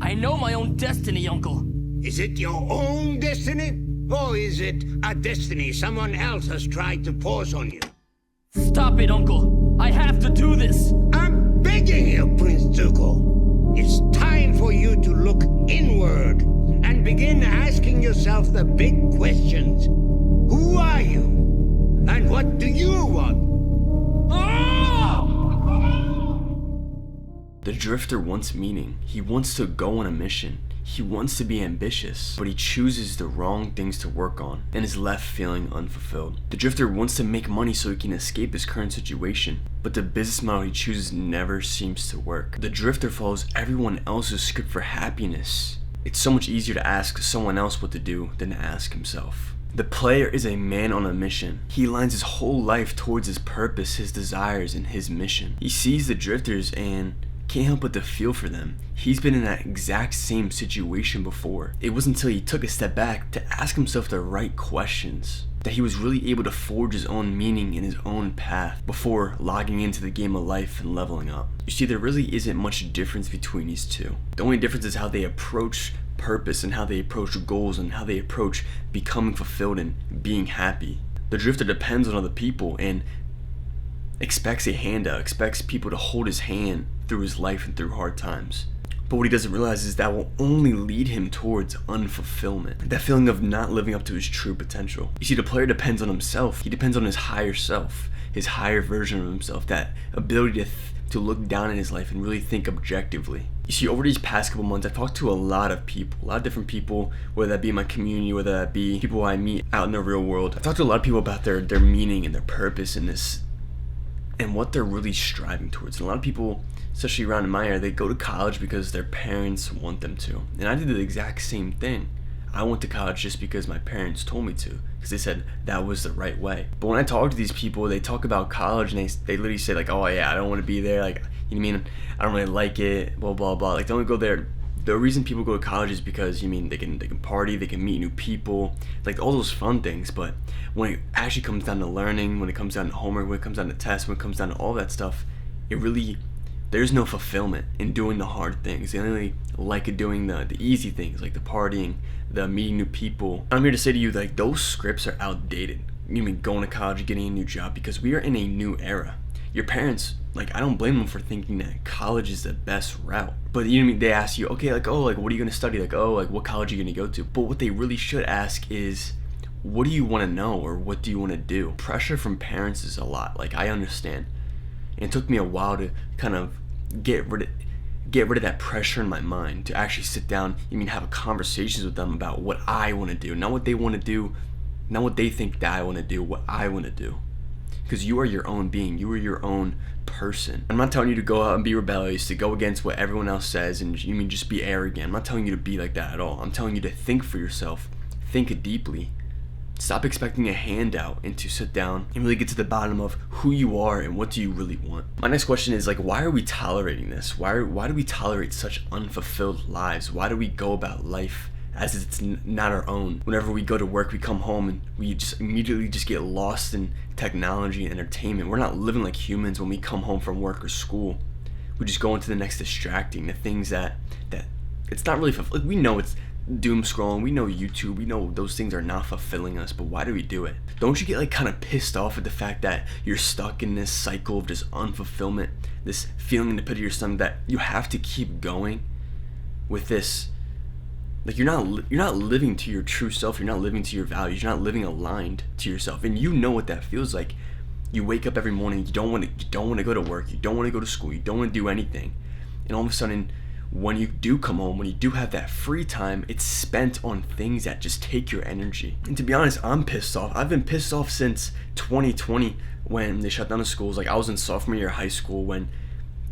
I know my own destiny, Uncle. Is it your own destiny? Or is it a destiny someone else has tried to force on you? Stop it, Uncle. I have to do this. I'm begging you, Prince Zuko. It's time for you to look inward and begin asking yourself the big questions. Who are you? And what do you want? The drifter wants meaning. He wants to go on a mission. He wants to be ambitious, but he chooses the wrong things to work on and is left feeling unfulfilled. The drifter wants to make money so he can escape his current situation, but the business model he chooses never seems to work. The drifter follows everyone else's script for happiness. It's so much easier to ask someone else what to do than to ask himself. The player is a man on a mission. He aligns his whole life towards his purpose, his desires, and his mission. He sees the drifters and can't help but to feel for them. He's been in that exact same situation before. It wasn't until he took a step back to ask himself the right questions that he was really able to forge his own meaning in his own path before logging into the game of life and leveling up. You see, there really isn't much difference between these two. The only difference is how they approach purpose and how they approach goals and how they approach becoming fulfilled and being happy. The drifter depends on other people and expects a handout, expects people to hold his hand through his life and through hard times. But what he doesn't realize is that will only lead him towards unfulfillment. That feeling of not living up to his true potential. You see, the player depends on himself. He depends on his higher self, his higher version of himself, that ability to look down in his life and really think objectively. You see, over these past couple months, I've talked to a lot of people, a lot of different people, whether that be in my community, whether that be people I meet out in the real world. I've talked to a lot of people about their meaning and their purpose in this and what they're really striving towards. And a lot of people, especially around in my area, they go to college because their parents want them to. And I did the exact same thing. I went to college just because my parents told me to, because they said that was the right way. But when I talk to these people, they talk about college and they literally say like, oh yeah, I don't want to be there. Like, you know what I mean? I don't really like it, blah, blah, blah. Like, they only go there. The reason people go to college is because, you mean, they can party, they can meet new people, like all those fun things. But when it actually comes down to learning, when it comes down to homework, when it comes down to tests, when it comes down to all that stuff, there's no fulfillment in doing the hard things. They only like doing the easy things, like the partying, the meeting new people. I'm here to say to you, like, those scripts are outdated. You mean going to college, getting a new job, because we are in a new era. Your parents, like, I don't blame them for thinking that college is the best route. But you know what I mean? They ask you, okay, like, oh, like, what are you going to study? Like, oh, like, what college are you going to go to? But what they really should ask is, what do you want to know, or what do you want to do? Pressure from parents is a lot. Like, I understand. And it took me a while to kind of get rid of that pressure in my mind, to actually sit down, have conversations with them about what I want to do, not what they want to do, not what they think that I want to do, what I want to do. Because you are your own being, you are your own person. I'm not telling you to go out and be rebellious, to go against what everyone else says and just be arrogant. I'm not telling you to be like that at all. I'm telling you to think for yourself, think deeply. Stop expecting a handout and to sit down and really get to the bottom of who you are and what do you really want. My next question is, like, why are we tolerating this? Why do we tolerate such unfulfilled lives? Why do we go about life as it's not our own? Whenever we go to work, we come home and we just immediately just get lost in technology and entertainment. We're not living like humans when we come home from work or school. We just go into the next distracting, the things that it's not really fulfilling. We know it's doom scrolling, we know YouTube, we know those things are not fulfilling us, but why do we do it? Don't you get like kind of pissed off at the fact that you're stuck in this cycle of just unfulfillment, this feeling in the pit of your stomach that you have to keep going with this? Like, you're not living to your true self, you're not living to your values, you're not living aligned to yourself, and you know what that feels like. You wake up every morning, you don't want to go to work, you don't want to go to school, you don't want to do anything, and all of a sudden, when you do come home, when you do have that free time, it's spent on things that just take your energy. And to be honest, I'm pissed off. I've been pissed off since 2020 when they shut down the schools. Like, I was in sophomore year of high school when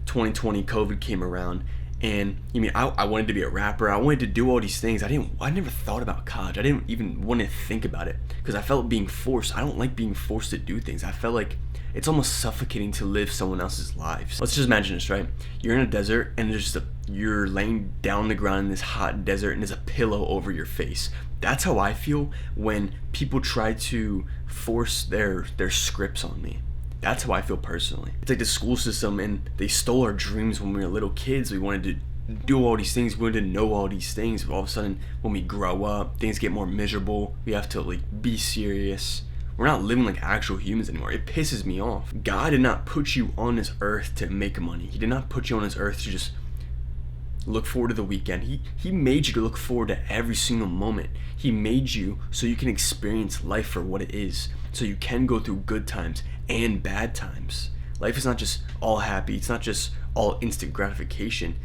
2020 COVID came around. And I wanted to be a rapper. I wanted to do all these things. I never thought about college. I didn't even want to think about it because I felt being forced. I don't like being forced to do things. I felt like it's almost suffocating to live someone else's lives. Let's just imagine this, right? You're in a desert and you're laying down on the ground in this hot desert and there's a pillow over your face. That's how I feel when people try to force their scripts on me. That's how I feel personally. It's like the school system, and they stole our dreams when we were little kids. We wanted to do all these things, we want to know all these things, but all of a sudden when we grow up, things get more miserable. We have to like be serious. We're not living like actual humans anymore. It pisses me off. God did not put you on this earth to make money. He did not put you on this earth to just look forward to the weekend. He made you to look forward to every single moment. He made you so you can experience life for what it is, so you can go through good times and bad times. Life is not just all happy. It's not just all instant gratification,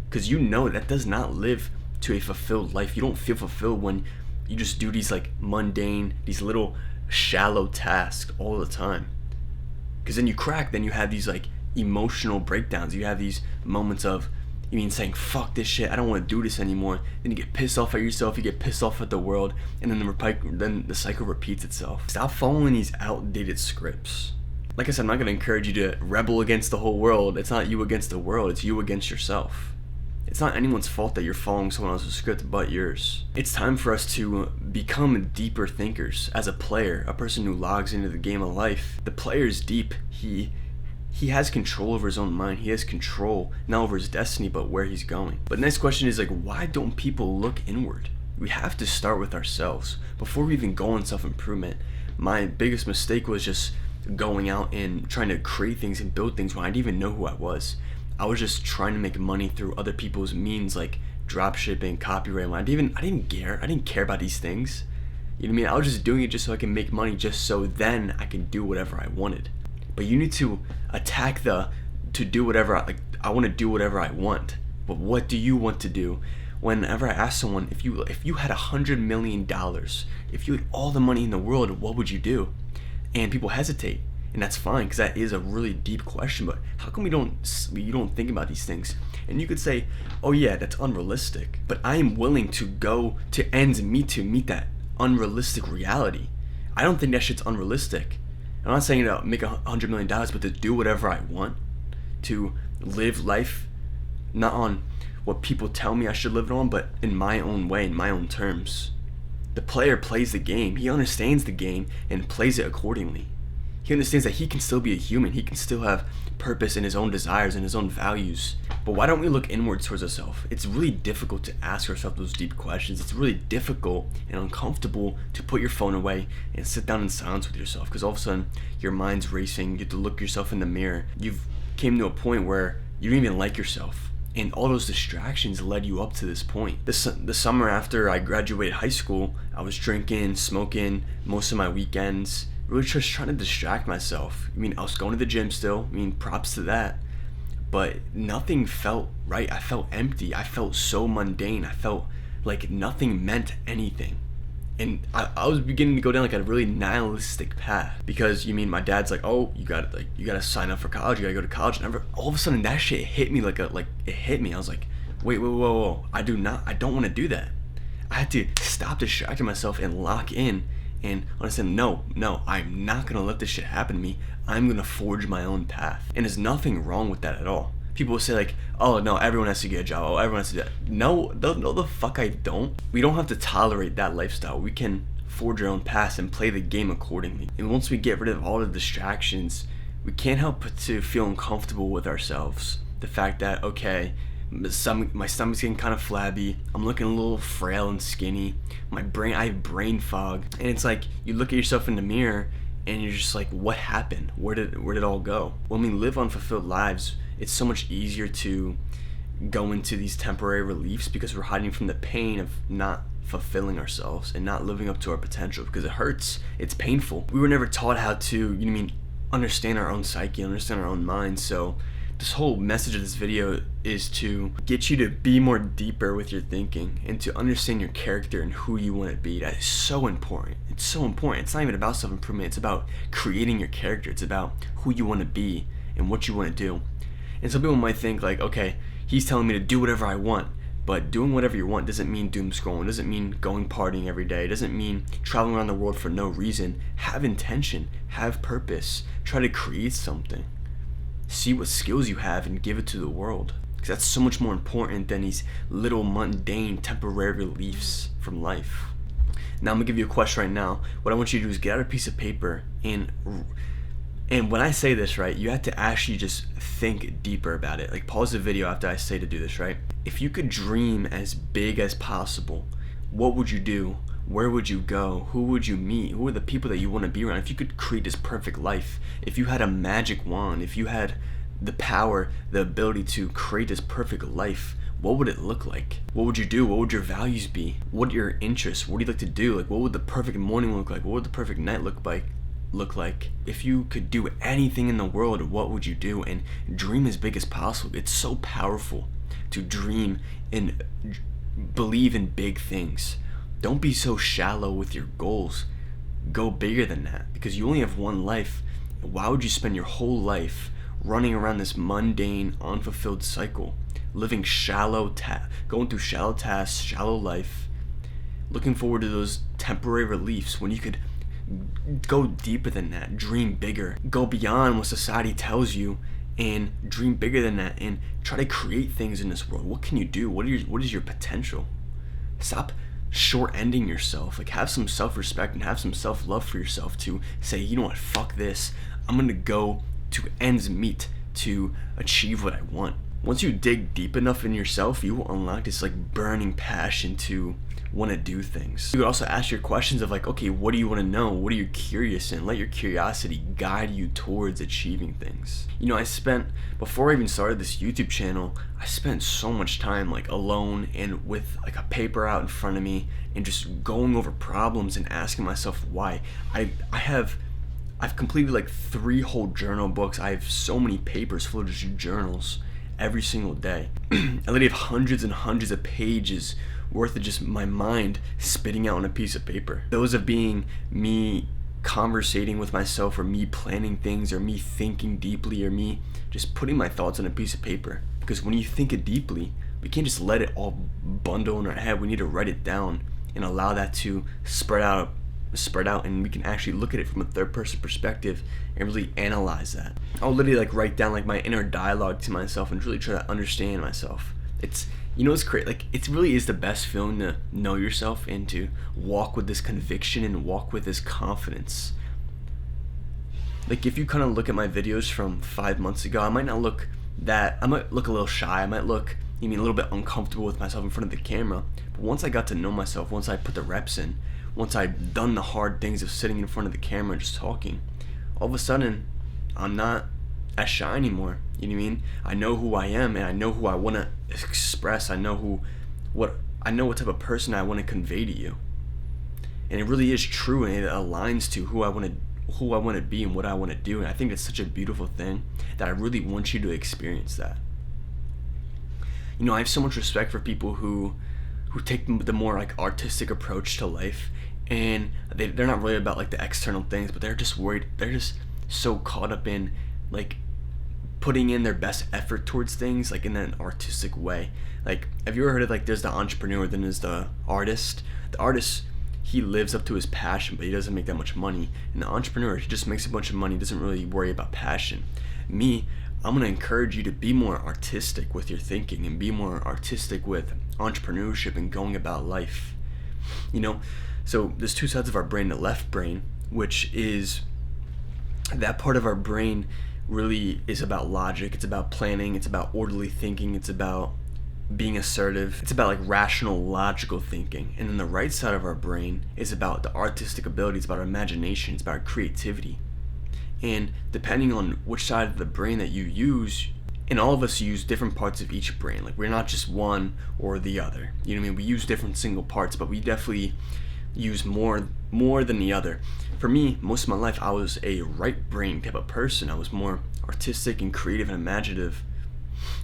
because you know that does not live to a fulfilled life. You don't feel fulfilled when you just do these like mundane, these little shallow tasks all the time, because then you crack. Then you have these like emotional breakdowns. You have these moments of saying fuck this shit, I don't want to do this anymore. Then you get pissed off at yourself, you get pissed off at the world, and then the cycle repeats itself. Stop following these outdated scripts. Like I said, I'm not going to encourage you to rebel against the whole world. It's not you against the world, it's you against yourself. It's not anyone's fault that you're following someone else's script but yours. It's time for us to become deeper thinkers. As a player, a person who logs into the game of life, the player is deep. He has control over his own mind. He has control not over his destiny but where he's going. But the next question is like, why don't people look inward? We have to start with ourselves before we even go on self-improvement. My biggest mistake was just going out and trying to create things and build things when I didn't even know who I was. I was just trying to make money through other people's means, like drop shipping, copyright. I didn't care about these things. You know what I mean? I was just doing it just so I can make money, just so then I can do whatever I wanted. But you need to attack to do whatever I want to do whatever I want. But what do you want to do? Whenever I ask someone, if you had $100 million, if you had all the money in the world, what would you do? And people hesitate, and that's fine, because that is a really deep question. But how come you don't think about these things? And you could say, oh yeah, that's unrealistic. But I am willing to go to ends meet to meet that unrealistic reality. I don't think that shit's unrealistic. I'm not saying to make $100 million, but to do whatever I want, to live life not on what people tell me I should live it on, but in my own way, in my own terms. The player plays the game. He understands the game and plays it accordingly. He understands that he can still be a human. He can still have purpose in his own desires and his own values. But why don't we look inward towards ourselves? It's really difficult to ask yourself those deep questions. It's really difficult and uncomfortable to put your phone away and sit down in silence with yourself, because all of a sudden your mind's racing. You have to look yourself in the mirror. You've came to a point where you don't even like yourself. And all those distractions led you up to this point. The summer after I graduated high school, I was drinking, smoking most of my weekends, really just trying to distract myself. I was going to the gym still. Props to that. But nothing felt right. I felt empty. I felt so mundane. I felt like nothing meant anything. And I was beginning to go down like a really nihilistic path, because my dad's like, oh, you gotta sign up for college, you gotta go to college. And all of a sudden that shit hit me like it hit me. I was like, wait, whoa, I don't want to do that. I had to stop distracting myself and lock in and understand, no, I'm not gonna let this shit happen to me. I'm gonna forge my own path. And there's nothing wrong with that at all. People will say like, oh no, everyone has to get a job. Oh, everyone has to do that. No, the fuck I don't. We don't have to tolerate that lifestyle. We can forge our own paths and play the game accordingly. And once we get rid of all the distractions, we can't help but to feel uncomfortable with ourselves. The fact that, okay, my stomach's getting kind of flabby. I'm looking a little frail and skinny. I have brain fog. And it's like, you look at yourself in the mirror and you're just like, what happened? Where did it all go? When we live unfulfilled lives, it's so much easier to go into these temporary reliefs, because we're hiding from the pain of not fulfilling ourselves and not living up to our potential, because it hurts. It's painful. We were never taught how to, understand our own psyche, understand our own mind. So this whole message of this video is to get you to be more deeper with your thinking and to understand your character and who you want to be. That is so important. It's so important. It's not even about self-improvement. It's about creating your character. It's about who you want to be and what you want to do. And some people might think like, okay, he's telling me to do whatever I want. But doing whatever you want doesn't mean doom scrolling. Doesn't mean going partying every day. Doesn't mean traveling around the world for no reason. Have intention. Have purpose. Try to create something. See what skills you have and give it to the world. Because that's so much more important than these little mundane temporary reliefs from life. Now I'm going to give you a question right now. What I want you to do is get out a piece of paper and And when I say this, right, you have to actually just think deeper about it. Like, pause the video after I say to do this, right? If you could dream as big as possible, what would you do? Where would you go? Who would you meet? Who are the people that you want to be around? If you could create this perfect life, if you had a magic wand, if you had the power, the ability to create this perfect life, what would it look like? What would you do? What would your values be? What are your interests? What do you like to do? Like, what would the perfect morning look like? What would the perfect night look like? If you could do anything in the world, what would you do? And dream as big as possible. It's so powerful to dream and believe in big things. Don't be so shallow with your goals. Go bigger than that, because you only have one life. Why would you spend your whole life running around this mundane, unfulfilled cycle, living going through shallow tasks, shallow life, looking forward to those temporary reliefs when you could go deeper than that, dream bigger, go beyond what society tells you, and dream bigger than that, and try to create things in this world? What can you do? What is your potential? Stop short-ending yourself. Like, have some self-respect and have some self-love for yourself to say, you know what, fuck this. I'm gonna go to ends meet to achieve what I want. Once you dig deep enough in yourself, you will unlock this like burning passion to want to do things. You could also ask your questions of like, okay, what do you want to know? What are you curious in? Let your curiosity guide you towards achieving things. You know, before I even started this YouTube channel, I spent so much time like alone and with like a paper out in front of me and just going over problems and asking myself why. I've completed like 3 whole journal books. I have so many papers full of just journals every single day. I literally have hundreds and hundreds of pages worth of just my mind spitting out on a piece of paper. Those of being me conversating with myself, or me planning things, or me thinking deeply, or me just putting my thoughts on a piece of paper. Because when you think it deeply, we can't just let it all bundle in our head. We need to write it down and allow that to spread out, and we can actually look at it from a third person perspective and really analyze that. I'll literally like write down like my inner dialogue to myself and really try to understand myself. It's great. Like, it really is the best feeling to know yourself and to walk with this conviction and walk with this confidence. Like, if you kind of look at my videos from 5 months ago, I might look a little shy. I might look a little bit uncomfortable with myself in front of the camera. But once I got to know myself, once I put the reps in, once I'd done the hard things of sitting in front of the camera and just talking, all of a sudden, I'm not as shy anymore. You know what I mean? I know who I am, and I know who I want to express. I know what type of person I want to convey to you. And it really is true, and it aligns to who I want to be and what I want to do. And I think it's such a beautiful thing that I really want you to experience that. You know, I have so much respect for people who take the more like artistic approach to life, and they're not really about like the external things, but they're just worried. They're just so caught up in like putting in their best effort towards things, like in an artistic way. Like, have you ever heard of like, there's the entrepreneur, then there's the artist. The artist, he lives up to his passion, but he doesn't make that much money. And the entrepreneur, he just makes a bunch of money, doesn't really worry about passion. Me, I'm gonna encourage you to be more artistic with your thinking and be more artistic with entrepreneurship and going about life. You know, so there's 2 sides of our brain. The left brain, which is that part of our brain really is about logic, it's about planning, it's about orderly thinking, it's about being assertive, it's about like rational, logical thinking. And then the right side of our brain is about the artistic ability, it's about our imagination, it's about our creativity. And depending on which side of the brain that you use, and all of us use different parts of each brain, like we're not just one or the other, you know what I mean? We use different single parts, but we definitely use more than the other. For me, most of my life, I was a right brain type of person. I was more artistic and creative and imaginative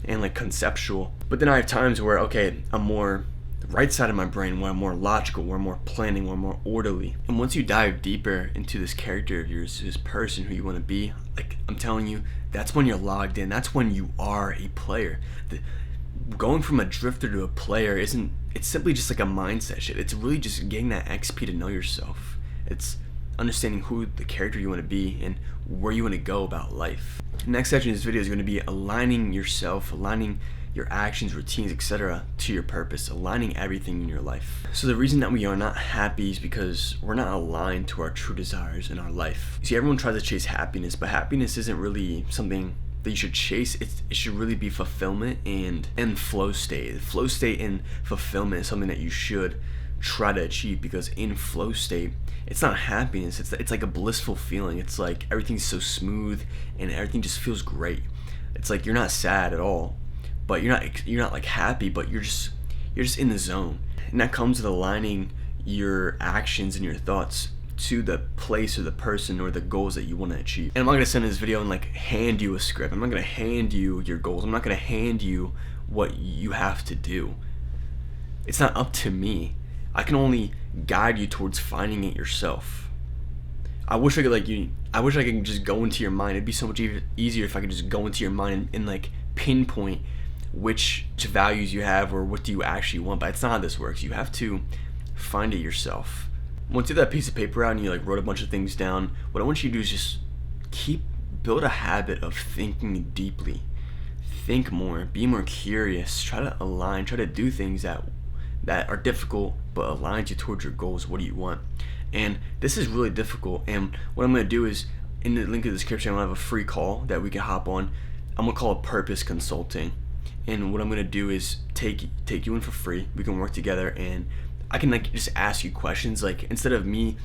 and like conceptual. But then I have times where, okay, I'm more the right side of my brain, where I'm more logical, where I'm more planning, where I'm more orderly. And once you dive deeper into this character of yours, this person who you want to be, like I'm telling you, that's when you're logged in. That's when you are a player. Going from a drifter to a player it's simply just like a mindset shit. It's really just getting that XP to know yourself. It's understanding who the character you want to be and where you want to go about life. The next section of this video is going to be aligning yourself, aligning your actions, routines, etc. to your purpose, aligning everything in your life. So the reason that we are not happy is because we're not aligned to our true desires in our life. You see, everyone tries to chase happiness, but happiness isn't really something that you should chase. It should really be fulfillment and flow state. Flow state and fulfillment is something that you should try to achieve, because in flow state, it's not happiness, it's like a blissful feeling. It's like everything's so smooth and everything just feels great. It's like you're not sad at all, but you're not like happy, but you're just in the zone. And that comes with aligning your actions and your thoughts to the place or the person or the goals that you want to achieve. And I'm not going to send this video and like hand you a script. I'm not going to hand you your goals. I'm not going to hand you what you have to do. It's not up to me. I can only guide you towards finding it yourself. I wish I could just go into your mind. It'd be so much easier if I could just go into your mind and like pinpoint which values you have or what do you actually want. But it's not how this works. You have to find it yourself. Once you have that piece of paper out and you like wrote a bunch of things down, what I want you to do is just build a habit of thinking deeply. Think more, be more curious, try to align, try to do things that are difficult but aligns you towards your goals. What do you want? And this is really difficult, and what I'm going to do is, in the link in the description, I'm going to have a free call that we can hop on. I'm going to call it Purpose Consulting, and what I'm going to do is take you in for free. We can work together, and I can like just ask you questions. Like, instead of me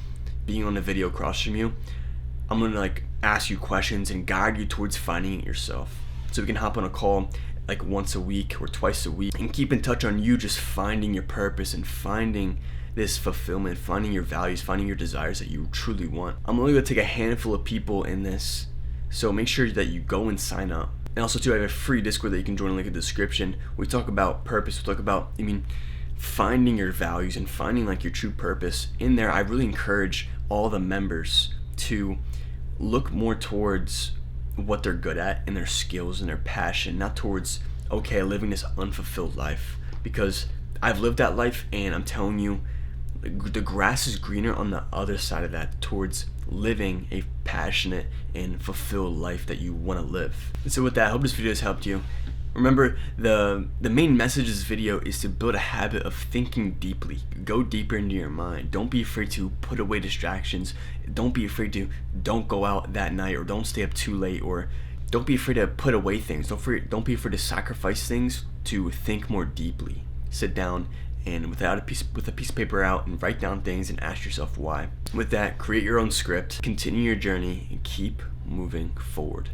being on the video across from you, I'm going to like ask you questions and guide you towards finding it yourself. So we can hop on a call like once a week or twice a week and keep in touch on you just finding your purpose and finding this fulfillment, finding your values, finding your desires that you truly want. I'm only going to take a handful of people in this, so make sure that you go and sign up. And also too, I have a free Discord that you can join, link in the description. We talk about purpose, we talk about, finding your values and finding like your true purpose. In there, I really encourage all the members to look more towards what they're good at and their skills and their passion, not towards, okay, living this unfulfilled life. Because I've lived that life, and I'm telling you, the grass is greener on the other side of that, towards living a passionate and fulfilled life that you want to live. And so with that, I hope this video has helped you. Remember, the main message of this video is to build a habit of thinking deeply. Go deeper into your mind. Don't be afraid to put away distractions. Don't be afraid to don't go out that night, or don't stay up too late, or don't be afraid to put away things. Don't be afraid to sacrifice things to think more deeply. Sit down and with a piece of paper out and write down things and ask yourself why. With that, create your own script, continue your journey, and keep moving forward.